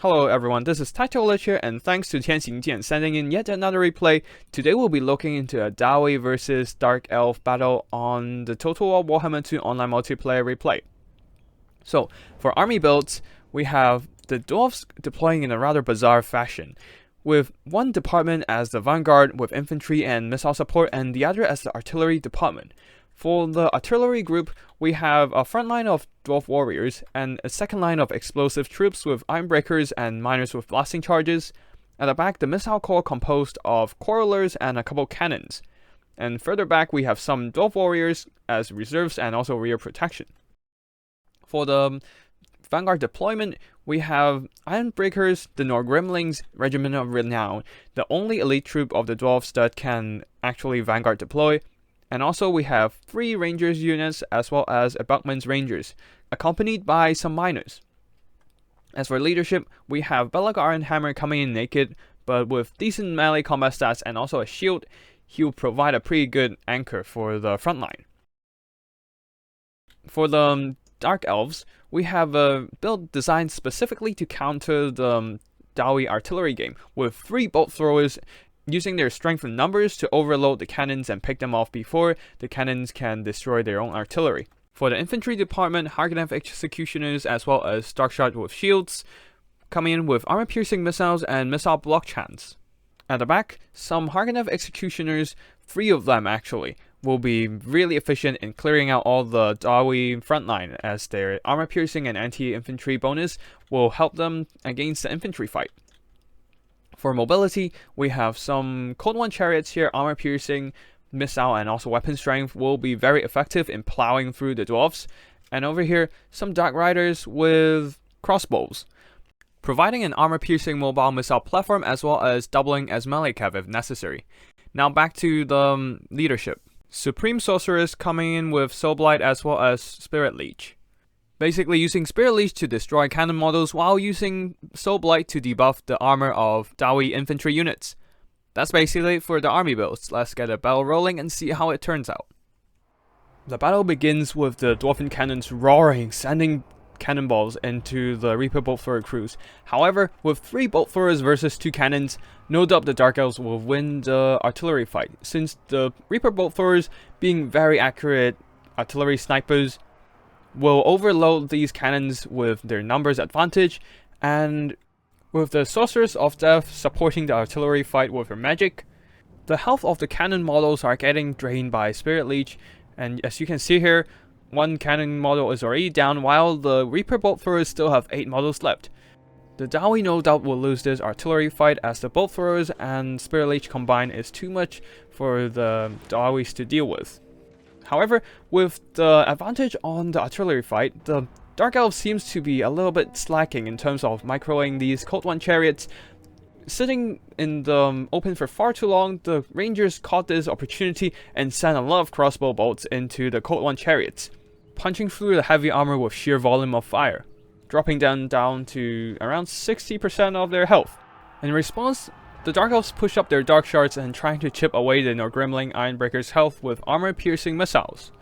Hello everyone, this is Taito here, and thanks to Tianxingjian sending in yet another replay. Today we'll be looking into a Dawi versus Dark Elf battle on the Total War Warhammer 2 online multiplayer replay. So, for army builds, we have the dwarves deploying in a rather bizarre fashion, with one department as the vanguard with infantry and missile support, and the other as the artillery department. For the artillery group, we have a front line of dwarf warriors and a second line of explosive troops with ironbreakers and miners with blasting charges. At the back, the missile corps composed of quarrelers and a couple cannons. And further back, we have some dwarf warriors as reserves and also rear protection. For the vanguard deployment, we have ironbreakers, the Norgrimlings Regiment of Renown, the only elite troop of the dwarves that can actually vanguard deploy. And also we have 3 Rangers units as well as a Buckman's Rangers, accompanied by some miners. As for leadership, we have Belagar and Hammer coming in naked, but with decent melee combat stats and also a shield, he'll provide a pretty good anchor for the front line. For the Dark Elves, we have a build designed specifically to counter the Dawi artillery game, with 3 bolt throwers using their strength in numbers to overload the cannons and pick them off before the cannons can destroy their own artillery. For the infantry department, Harganeth executioners as well as Darkshot with shields, coming in with armor-piercing missiles and missile block chants. At the back, some Harganeth executioners, 3 of them actually, will be really efficient in clearing out all the Dawi frontline, as their armor-piercing and anti-infantry bonus will help them against the infantry fight. For mobility, we have some Cold One chariots here, armor-piercing, missile, and also weapon strength will be very effective in plowing through the dwarves. And over here, some Dark Riders with crossbows, providing an armor-piercing mobile missile platform as well as doubling as melee cav if necessary. Now back to the leadership. Supreme Sorceress coming in with Soul Blight as well as Spirit Leech. Basically using Spirit Leech to destroy cannon models while using Soul Blight to debuff the armor of Dawi infantry units. That's basically it for the army builds. Let's get a battle rolling and see how it turns out. The battle begins with the Dwarven cannons roaring, sending cannonballs into the Reaper Bolt Thrower crews. However, with 3 Bolt Throwers versus 2 cannons, no doubt the Dark Elves will win the artillery fight, since the Reaper Bolt Throwers, being very accurate artillery snipers, will overload these cannons with their numbers advantage, and with the Sorceress of Death supporting the artillery fight with her magic, the health of the cannon models are getting drained by Spirit Leech, and as you can see here, 1 cannon model is already down while the Reaper Bolt Throwers still have 8 models left. The Dawi no doubt will lose this artillery fight, as the Bolt Throwers and Spirit Leech combined is too much for the Dawis to deal with. However, with the advantage on the artillery fight, the Dark Elf seems to be a little bit slacking in terms of microing these Cold One chariots. Sitting in the open for far too long, the Rangers caught this opportunity and sent a lot of crossbow bolts into the Cold One chariots, punching through the heavy armor with sheer volume of fire, dropping them down to around 60% of their health. In response, the Dark Elves push up their Dark Shards and trying to chip away the Norgrimling Ironbreaker's health with armor-piercing missiles.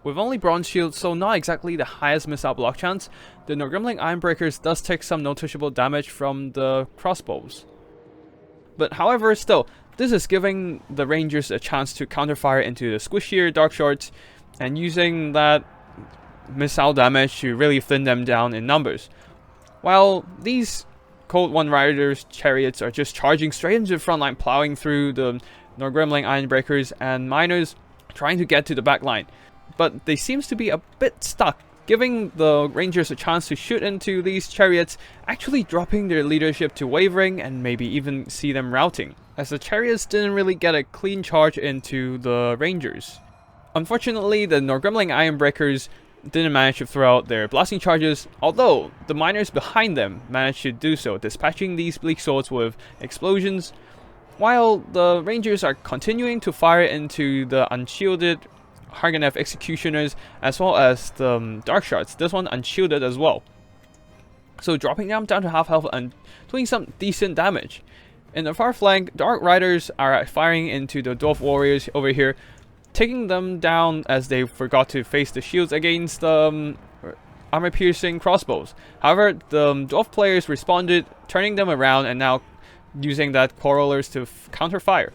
With only bronze shields, so not exactly the highest missile block chance, the Norgrimling Ironbreakers does take some noticeable damage from the crossbows. But however, still, this is giving the Rangers a chance to counterfire into the squishier Dark Shards, and using that missile damage to really thin them down in numbers. While these Cold One Riders chariots are just charging straight into the front line, plowing through the Norgrimling Ironbreakers and miners trying to get to the back line. But they seems to be a bit stuck, giving the Rangers a chance to shoot into these chariots, actually dropping their leadership to wavering and maybe even see them routing, as the chariots didn't really get a clean charge into the Rangers. Unfortunately, the Norgrimling Ironbreakers didn't manage to throw out their blasting charges, although the miners behind them managed to do so, dispatching these bleak swords with explosions, while the Rangers are continuing to fire into the unshielded Harganeth executioners as well as the Dark Shards, this one unshielded as well. So dropping them down to half health and doing some decent damage. In the far flank, Dark Riders are firing into the Dwarf Warriors over here, taking them down as they forgot to face the shields against armor-piercing crossbows. However, the dwarf players responded, turning them around and now using that corollars to counter fire.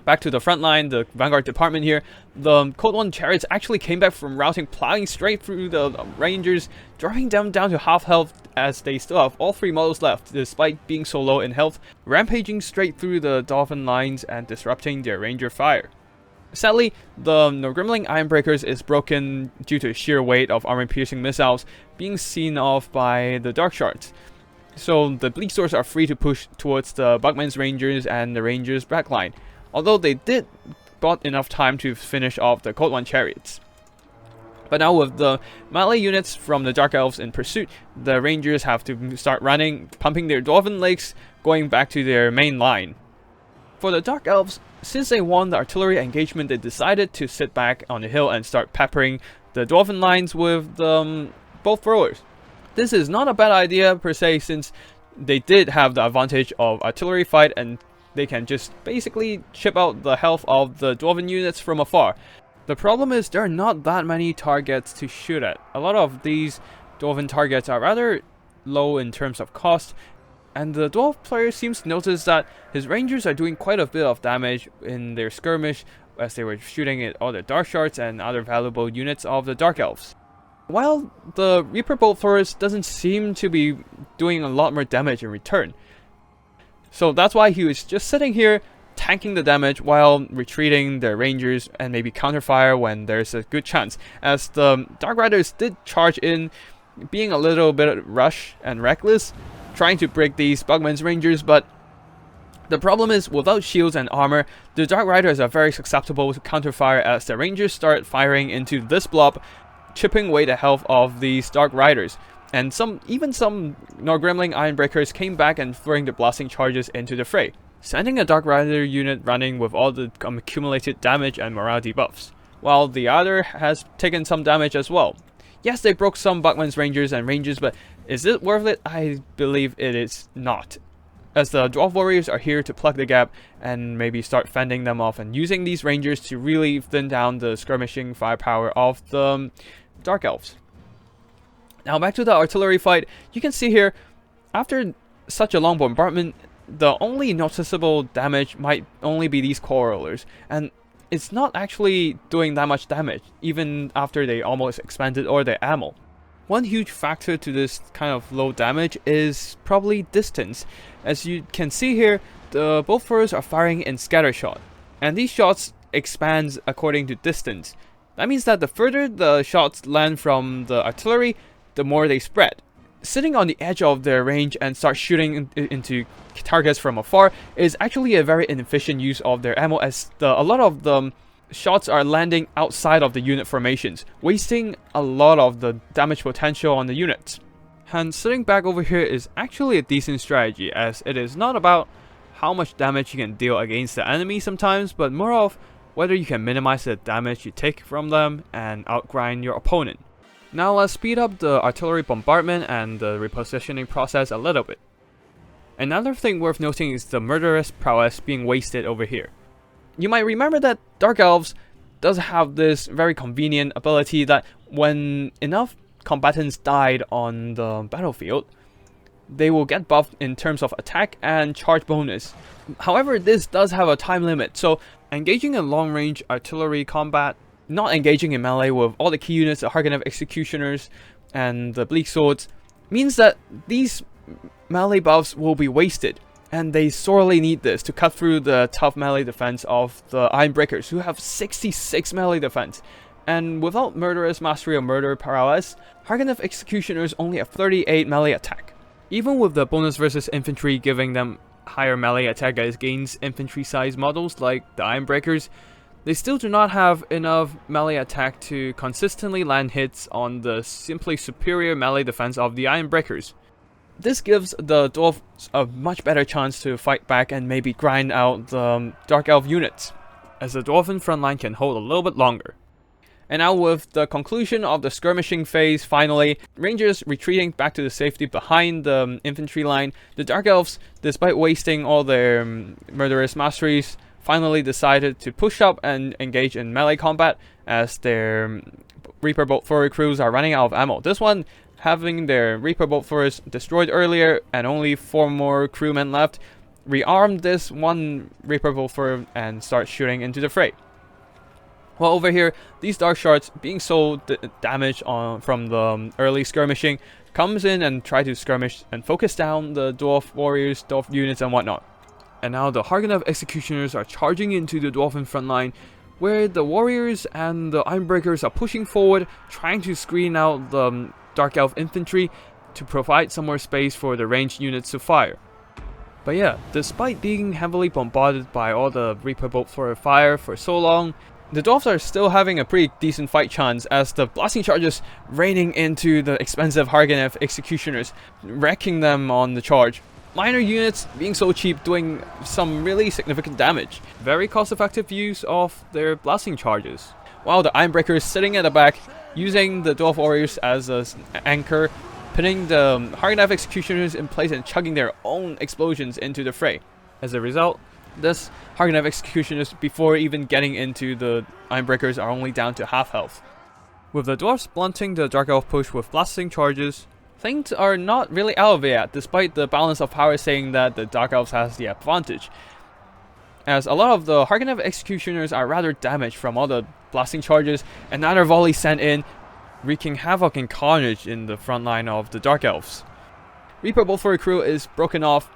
Back to the front line, the vanguard department here, the Code 1 chariots actually came back from routing, plowing straight through the rangers, dropping them down to half health as they still have all 3 models left despite being so low in health, rampaging straight through the dolphin lines and disrupting their ranger fire. Sadly, the Norgrimling Ironbreakers is broken due to sheer weight of armor-piercing missiles being seen off by the Dark Shards. So the Bleak Swords are free to push towards the Bugman's Rangers and the Rangers' backline, although they did bought enough time to finish off the Code 1 chariots. But now with the melee units from the Dark Elves in pursuit, the Rangers have to start running, pumping their Dwarven legs, going back to their main line. For the Dark Elves, since they won the artillery engagement, they decided to sit back on the hill and start peppering the Dwarven lines with bolt throwers. This is not a bad idea per se, since they did have the advantage of artillery fight and they can just basically chip out the health of the Dwarven units from afar. The problem is there are not that many targets to shoot at. A lot of these Dwarven targets are rather low in terms of cost, and the Dwarf player seems to notice that his Rangers are doing quite a bit of damage in their skirmish as they were shooting at all the Dark Shards and other valuable units of the Dark Elves. While the Reaper Bolt Throwers doesn't seem to be doing a lot more damage in return. So that's why he was just sitting here tanking the damage while retreating their Rangers and maybe counterfire when there's a good chance, as the Dark Riders did charge in, being a little bit rush and reckless, trying to break these Bugman's Rangers. But the problem is, without shields and armor, the Dark Riders are very susceptible to counterfire as the Rangers start firing into this blob, chipping away the health of these Dark Riders. And even some Norgrimling Ironbreakers came back and throwing the blasting charges into the fray, sending a Dark Rider unit running with all the accumulated damage and morale debuffs, while the other has taken some damage as well. Yes, they broke some Bugman's Rangers and Rangers, but is it worth it? I believe it is not, as the Dwarf Warriors are here to plug the gap and maybe start fending them off and using these Rangers to really thin down the skirmishing firepower of the Dark Elves. Now back to the artillery fight, you can see here, after such a long bombardment, the only noticeable damage might only be these core rollers, and it's not actually doing that much damage, even after they almost expanded all their ammo. One huge factor to this kind of low damage is probably distance. As you can see here, the bolt throwers are firing in scatter shot, and these shots expand according to distance. That means that the further the shots land from the artillery, the more they spread. Sitting on the edge of their range and start shooting into targets from afar is actually a very inefficient use of their ammo, as a lot of the shots are landing outside of the unit formations, wasting a lot of the damage potential on the units. And sitting back over here is actually a decent strategy, as it is not about how much damage you can deal against the enemy sometimes, but more of whether you can minimize the damage you take from them and outgrind your opponent. Now let's speed up the artillery bombardment and the repositioning process a little bit. Another thing worth noting is the murderous prowess being wasted over here. You might remember that Dark Elves does have this very convenient ability that when enough combatants died on the battlefield, they will get buffed in terms of attack and charge bonus. However, this does have a time limit, so engaging in long-range artillery combat, not engaging in melee with all the key units, the Hargan of Executioners and the Bleak Swords, means that these melee buffs will be wasted, and they sorely need this to cut through the tough melee defense of the Ironbreakers, who have 66 melee defense. And without Murderous Mastery of Murder prowess, Hargan of Executioners only have 38 melee attack. Even with the bonus versus infantry giving them higher melee attack against infantry sized models like the Ironbreakers, they still do not have enough melee attack to consistently land hits on the simply superior melee defense of the Ironbreakers. This gives the Dwarves a much better chance to fight back and maybe grind out the Dark Elf units, as the Dwarven frontline can hold a little bit longer. And now with the conclusion of the skirmishing phase, finally, Rangers retreating back to the safety behind the infantry line, the Dark Elves, despite wasting all their murderous masteries, finally decided to push up and engage in melee combat, as their Reaper Bolt Thrower crews are running out of ammo. This one having their Reaper Bolt Throwers destroyed earlier and only 4 more crewmen left, rearmed this one Reaper Bolt Thrower and start shooting into the fray. Well, over here, these Dark Shards, being so damaged from the early skirmishing, comes in and try to skirmish and focus down the Dwarf Warriors, Dwarf units and whatnot. And now the Harganev Executioners are charging into the Dwarven front line, where the Warriors and the Ironbreakers are pushing forward, trying to screen out the Dark Elf Infantry to provide some more space for the ranged units to fire. But yeah, despite being heavily bombarded by all the Reaper Bolt Thrower fire for so long, the Dwarves are still having a pretty decent fight chance as the blasting charges raining into the expensive Harganev Executioners, wrecking them on the charge. Minor units being so cheap, doing some really significant damage. Very cost-effective use of their blasting charges. While the Ironbreakers sitting at the back, using the Dwarf Warriors as an anchor, pinning the Harganev Executioners in place and chugging their own explosions into the fray. As a result, this Harganev Executioners, before even getting into the Ironbreakers, are only down to half health. With the Dwarves blunting the Dark Elf push with blasting charges, things are not really out of it yet, despite the balance of power saying that the Dark Elves has the advantage. As a lot of the Harganev Executioners are rather damaged from all the blasting charges, another volley sent in, wreaking havoc and carnage in the front line of the Dark Elves. Reaper Bolt Thrower crew is broken off,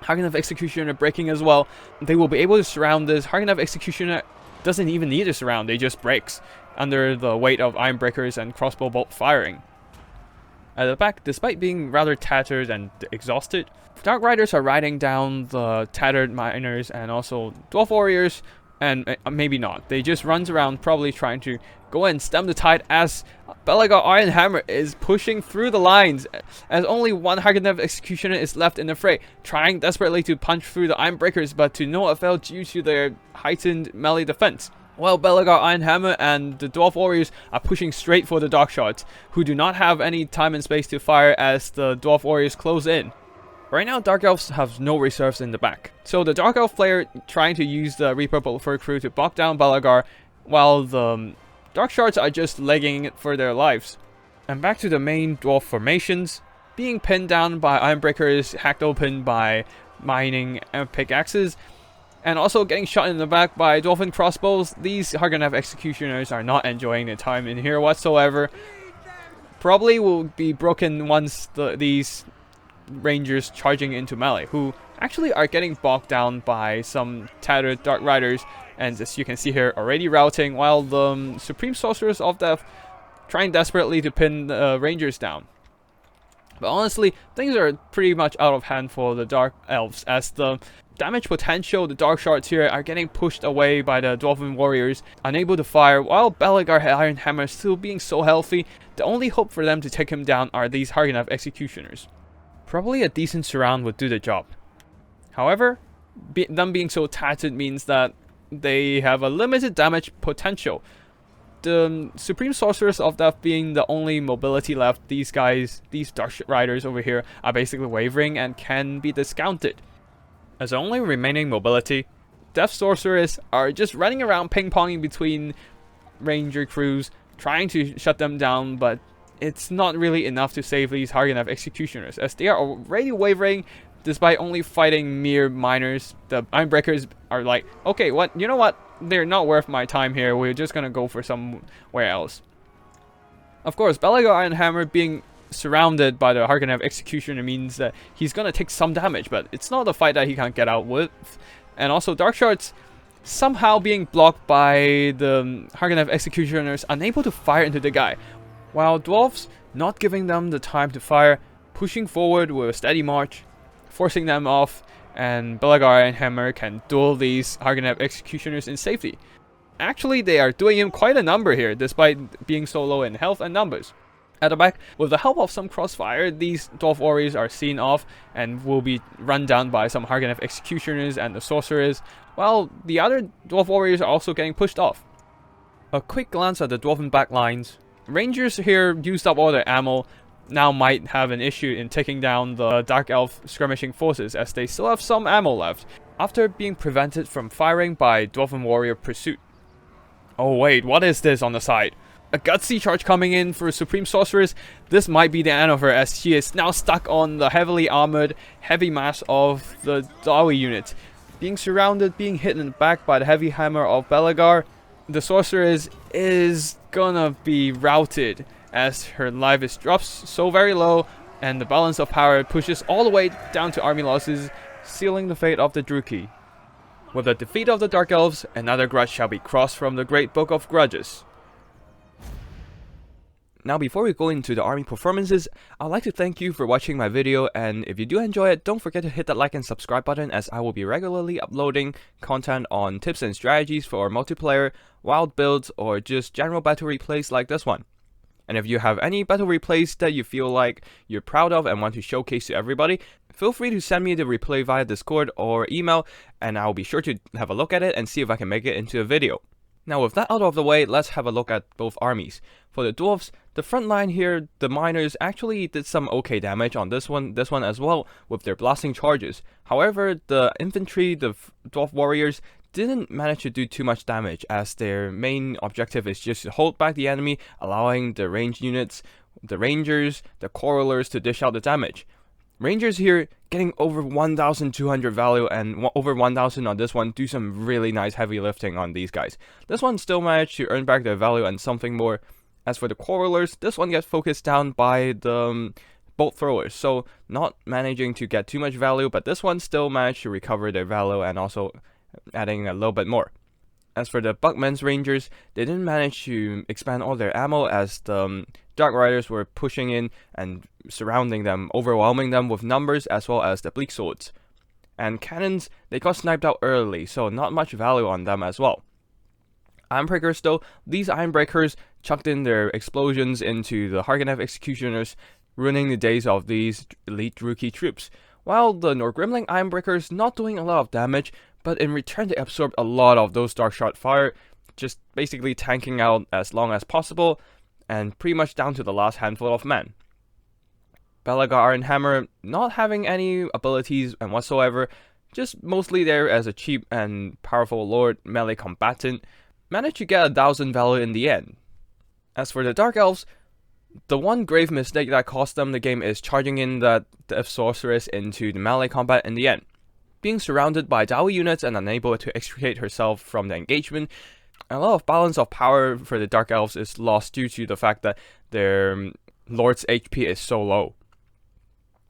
Harganev Executioner breaking as well. They will be able to surround this. Harganev Executioner doesn't even need to surround, they just breaks under the weight of Ironbreakers and crossbow bolt firing. At the back, despite being rather tattered and exhausted, Dark Riders are riding down the tattered miners and also Dwarf Warriors, and maybe not. They just runs around probably trying to go and stem the tide as Belagar Ironhammer is pushing through the lines as only one Harganev Executioner is left in the fray, trying desperately to punch through the Ironbreakers but to no avail due to their heightened melee defense. While Belagar Ironhammer and the Dwarf Warriors are pushing straight for the Dark Shards, who do not have any time and space to fire as the Dwarf Warriors close in. Right now, Dark Elves have no reserves in the back, so the Dark Elf player trying to use the Reaper Bolt Thrower crew to bog down Belagar, while the Dark Shards are just legging it for their lives. And back to the main Dwarf formations, being pinned down by Ironbreakers, hacked open by mining and pickaxes, and also getting shot in the back by Dwarven crossbows. These Harganev Executioners are not enjoying their time in here whatsoever. Probably will be broken once these Rangers charging into melee, who actually are getting bogged down by some tattered Dark Riders, and as you can see here, already routing, while the Supreme Sorcerers of Death trying desperately to pin the Rangers down. But honestly, things are pretty much out of hand for the Dark Elves, as the damage potential, the Dark Shards here are getting pushed away by the Dwarven Warriors, unable to fire, while Belagar Ironhammer still being so healthy. The only hope for them to take him down are these Harganev Executioners. Probably a decent surround would do the job. However, them being so tattered means that they have a limited damage potential. The Supreme Sorcerers of Death being the only mobility left, these guys, these Dark Riders over here, are basically wavering and can be discounted. As the only remaining mobility, Death Sorcerers are just running around ping-ponging between Ranger crews, trying to shut them down, but it's not really enough to save these Harganev Executioners, as they are already wavering despite only fighting mere miners. The Ironbreakers are like, okay, you know what? They're not worth my time here. We're just gonna go for somewhere else. Of course, Belagar Ironhammer being surrounded by the Harganev Executioner means that he's gonna take some damage, but it's not a fight that he can't get out with. And also, Dark Shards somehow being blocked by the Harganev Executioners, unable to fire into the guy, while Dwarves not giving them the time to fire, pushing forward with a steady march, forcing them off, and Belagar Ironhammer can duel these Harganev Executioners in safety. Actually, they are doing him quite a number here, despite being so low in health and numbers. At the back, with the help of some crossfire, these Dwarf Warriors are seen off and will be run down by some Harganev Executioners and the Sorcerers, while the other Dwarf Warriors are also getting pushed off. A quick glance at the Dwarven backlines. Rangers here used up all their ammo, now might have an issue in taking down the Dark Elf skirmishing forces, as they still have some ammo left, after being prevented from firing by Dwarven Warrior Pursuit. Oh wait, what is this on the side? A gutsy charge coming in for Supreme Sorceress. This might be the end of her, as she is now stuck on the heavily armored heavy mass of the Dawi unit. Being surrounded, being hit in the back by the heavy hammer of Belagar, the Sorceress is gonna be routed as her life is drops so very low, and the balance of power pushes all the way down to army losses, sealing the fate of the Druki. With the defeat of the Dark Elves, another grudge shall be crossed from the Great Book of Grudges. Now, before we go into the army performances, I'd like to thank you for watching my video, and if you do enjoy it, don't forget to hit that like and subscribe button, as I will be regularly uploading content on tips and strategies for multiplayer, wild builds, or just general battle replays like this one. And if you have any battle replays that you feel like you're proud of and want to showcase to everybody, feel free to send me the replay via Discord or email, and I'll be sure to have a look at it and see if I can make it into a video. Now, with that out of the way, let's have a look at both armies. For the dwarves, the front line here, the miners actually did some okay damage on this one as well, with their blasting charges. However, the infantry, the dwarf warriors, didn't manage to do too much damage, as their main objective is just to hold back the enemy, allowing the ranged units, the rangers, the quarrelers to dish out the damage. Rangers here getting over 1,200 value and over 1,000 on this one, do some really nice heavy lifting on these guys. This one still managed to earn back their value and something more. As for the quarrelers, this one gets focused down by the bolt throwers, so not managing to get too much value, but this one still managed to recover their value and also adding a little bit more. As for the Buckman's Rangers, they didn't manage to expand all their ammo, as the Dark Riders were pushing in and surrounding them, overwhelming them with numbers, as well as the Bleak Swords. And cannons, they got sniped out early, so not much value on them as well. Ironbreakers though, these Ironbreakers chucked in their explosions into the Harkonneth Executioners, ruining the days of these elite rookie troops. While the Norgrimling Ironbreakers not doing a lot of damage, but in return they absorbed a lot of those dark shot fire, just basically tanking out as long as possible, and pretty much down to the last handful of men. Belagar Iron Hammer not having any abilities and whatsoever, just mostly there as a cheap and powerful lord melee combatant, managed to get 1,000 value in the end. As for the Dark Elves, the one grave mistake that cost them the game is charging in that Death Sorceress into the melee combat in the end. Being surrounded by Dawi units and unable to extricate herself from the engagement, a lot of balance of power for the Dark Elves is lost due to the fact that their Lord's HP is so low.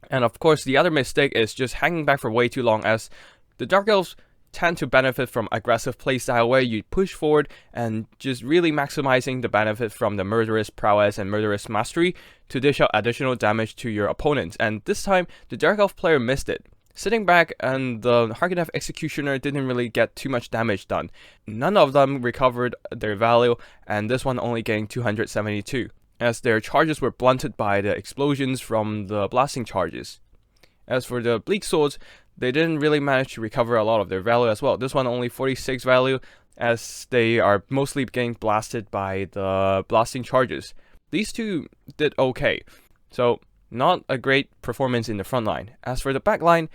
And of course, the other mistake is just hanging back for way too long, as the Dark Elves tend to benefit from aggressive playstyle where you push forward and just really maximizing the benefit from the murderous prowess and murderous mastery to dish out additional damage to your opponents. And this time, the Dark Elf player missed it. Sitting back, and the Harkonneth Executioner didn't really get too much damage done. None of them recovered their value, and this one only getting 272, as their charges were blunted by the explosions from the blasting charges. As for the Bleak Swords, they didn't really manage to recover a lot of their value as well. This one only 46 value, as they are mostly getting blasted by the blasting charges. These two did okay, so not a great performance in the front line. As for the back line,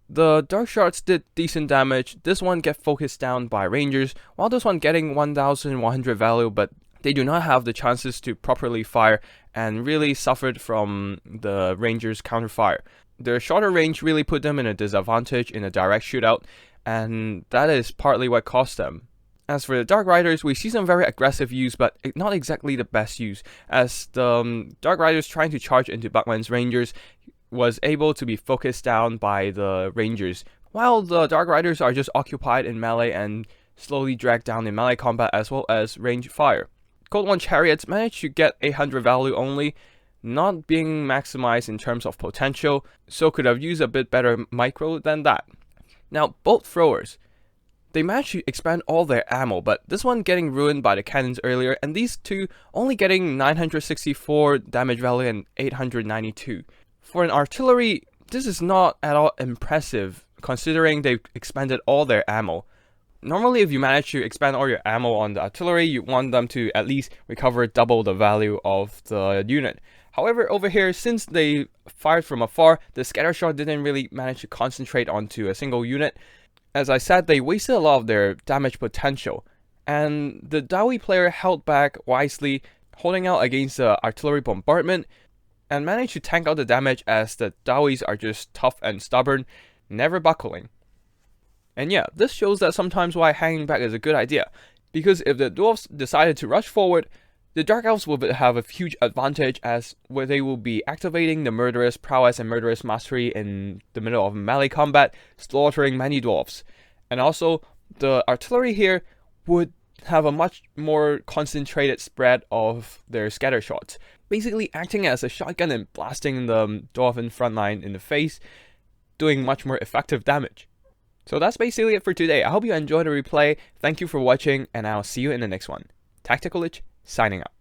the Dark Shards did decent damage. This one get focused down by Rangers, while this one getting 1,100 value, but they do not have the chances to properly fire and really suffered from the Rangers' counterfire. Their shorter range really put them in a disadvantage in a direct shootout, and that is partly what cost them. As for the Dark Riders, we see some very aggressive use, but not exactly the best use, as the Dark Riders trying to charge into Buckman's Rangers was able to be focused down by the Rangers, while the Dark Riders are just occupied in melee and slowly dragged down in melee combat as well as range fire. Cold One Chariots managed to get 800 value only, not being maximized in terms of potential, so could have used a bit better micro than that. Now, Bolt Throwers, they managed to expand all their ammo, but this one getting ruined by the cannons earlier, and these two only getting 964 damage value and 892. For an artillery, this is not at all impressive, considering they've expanded all their ammo. Normally, if you manage to expand all your ammo on the artillery, you want them to at least recover double the value of the unit. However, over here, since they fired from afar, the scatter shot didn't really manage to concentrate onto a single unit. As I said, they wasted a lot of their damage potential. and the Dawi player held back wisely, holding out against the artillery bombardment, and managed to tank out the damage as the Dawis are just tough and stubborn, never buckling. And yeah, this shows that sometimes why hanging back is a good idea, because if the dwarves decided to rush forward, the Dark Elves will have a huge advantage as where they will be activating the murderous prowess and murderous mastery in the middle of melee combat, slaughtering many dwarves. And also, the artillery here would have a much more concentrated spread of their scatter shots, basically acting as a shotgun and blasting the dwarven frontline in the face, doing much more effective damage. So that's basically it for today. I hope you enjoyed the replay. Thank you for watching, and I'll see you in the next one. Tactical Lich, signing out.